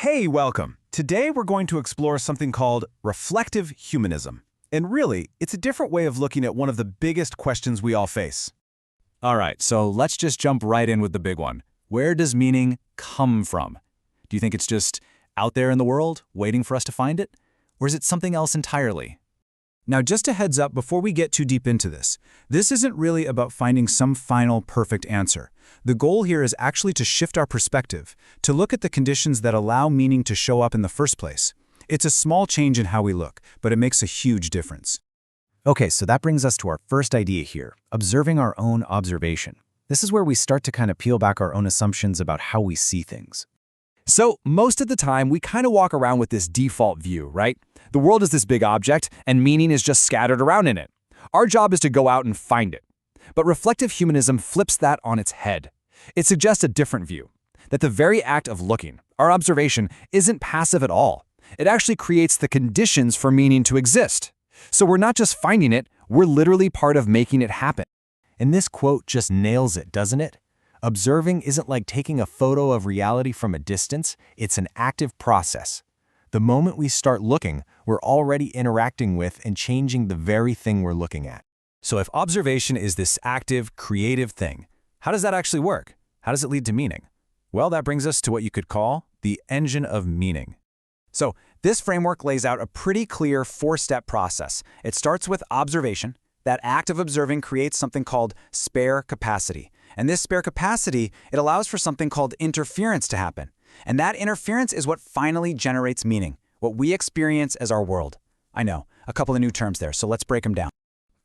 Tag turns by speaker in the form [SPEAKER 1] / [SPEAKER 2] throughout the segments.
[SPEAKER 1] Hey, welcome. Today we're going to explore something called reflective humanism. And really, it's a different way of looking at one of the biggest questions we all face.
[SPEAKER 2] All right, so let's just jump right in with the big one. Where does meaning come from? Do you think it's just out there in the world, waiting for us to find it? Or is it something else entirely?
[SPEAKER 1] Now, just a heads up before we get too deep into this isn't really about finding some final perfect answer. The goal here is actually to shift our perspective, to look at the conditions that allow meaning to show up in the first place. It's a small change in how we look, but it makes a huge difference.
[SPEAKER 2] Okay, so that brings us to our first idea here, observing our own observation. This is where we start to kind of peel back our own assumptions about how we see things.
[SPEAKER 3] So most of the time, we kind of walk around with this default view, right? The world is this big object, and meaning is just scattered around in it. Our job is to go out and find it. But reflective humanism flips that on its head. It suggests a different view, that the very act of looking, our observation, isn't passive at all. It actually creates the conditions for meaning to exist. So we're not just finding it, we're literally part of making it happen.
[SPEAKER 2] And this quote just nails it, doesn't it? Observing isn't like taking a photo of reality from a distance, it's an active process. The moment we start looking, we're already interacting with and changing the very thing we're looking at.
[SPEAKER 1] So if observation is this active, creative thing, how does that actually work? How does it lead to meaning? Well, that brings us to what you could call the engine of meaning. So this framework lays out a pretty clear four-step process. It starts with observation. That act of observing creates something called spare capacity. And this spare capacity, it allows for something called interference to happen. And that interference is what finally generates meaning, what we experience as our world. I know, a couple of new terms there, so let's break them down.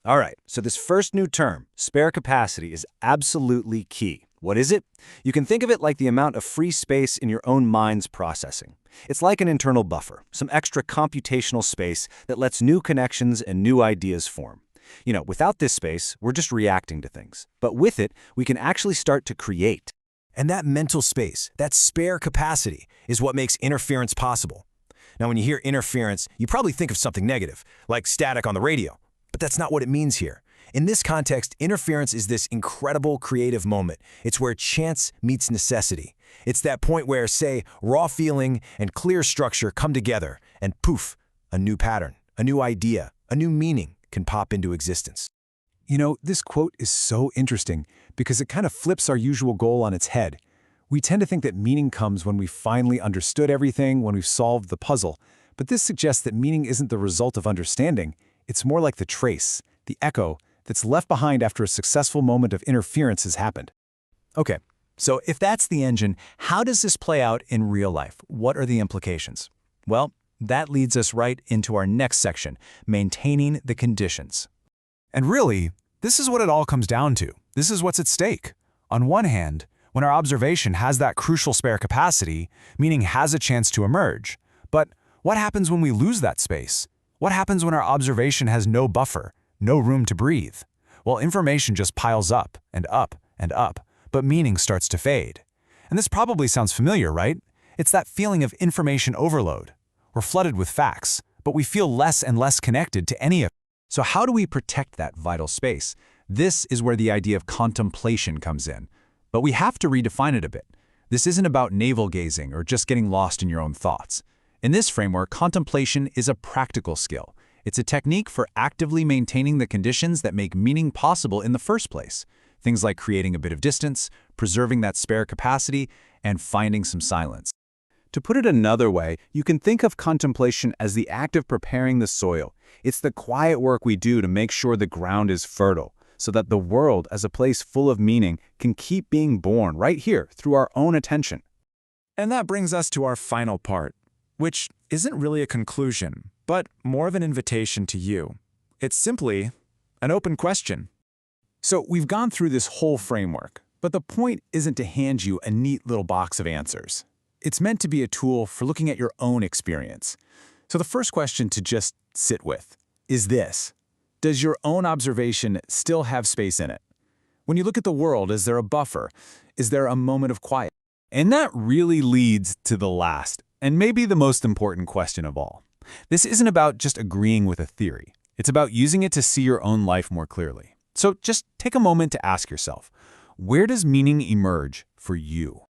[SPEAKER 1] All right, so this first new term, spare capacity, is absolutely key. What is it? You can think of it like the amount of free space in your own mind's processing. It's like an internal buffer, some extra computational space that lets new connections and new ideas form. Without this space, we're just reacting to things. But with it, we can actually start to create.
[SPEAKER 4] And that mental space, that spare capacity, is what makes interference possible. Now, when you hear interference, you probably think of something negative, like static on the radio. But that's not what it means here. In this context, interference is this incredible creative moment. It's where chance meets necessity. It's that point where, say, raw feeling and clear structure come together, and poof, a new pattern, a new idea, a new meaning can pop into existence.
[SPEAKER 1] This quote is so interesting because it kind of flips our usual goal on its head. We tend to think that meaning comes when we've finally understood everything, when we've solved the puzzle. But this suggests that meaning isn't the result of understanding. It's more like the trace, the echo, that's left behind after a successful moment of interference has happened. Okay, so if that's the engine, how does this play out in real life? What are the implications? Well, that leads us right into our next section, maintaining the conditions. And really, this is what it all comes down to. This is what's at stake. On one hand, when our observation has that crucial spare capacity, meaning has a chance to emerge. But what happens when we lose that space? What happens when our observation has no buffer, no room to breathe? Well, information just piles up and up and up, but meaning starts to fade. And this probably sounds familiar, right? It's that feeling of information overload. We're flooded with facts, but we feel less and less connected to any of it. So how do we protect that vital space? This is where the idea of contemplation comes in. But we have to redefine it a bit. This isn't about navel-gazing or just getting lost in your own thoughts. In this framework, contemplation is a practical skill. It's a technique for actively maintaining the conditions that make meaning possible in the first place. Things like creating a bit of distance, preserving that spare capacity, and finding some silence. To put it another way, you can think of contemplation as the act of preparing the soil. It's the quiet work we do to make sure the ground is fertile, so that the world, as a place full of meaning, can keep being born right here through our own attention. And that brings us to our final part, which isn't really a conclusion, but more of an invitation to you. It's simply an open question. So we've gone through this whole framework, but the point isn't to hand you a neat little box of answers. It's meant to be a tool for looking at your own experience. So the first question to just sit with is this: does your own observation still have space in it? When you look at the world, is there a buffer? Is there a moment of quiet? And that really leads to the last, and maybe the most important question of all. This isn't about just agreeing with a theory. It's about using it to see your own life more clearly. So just take a moment to ask yourself, where does meaning emerge for you?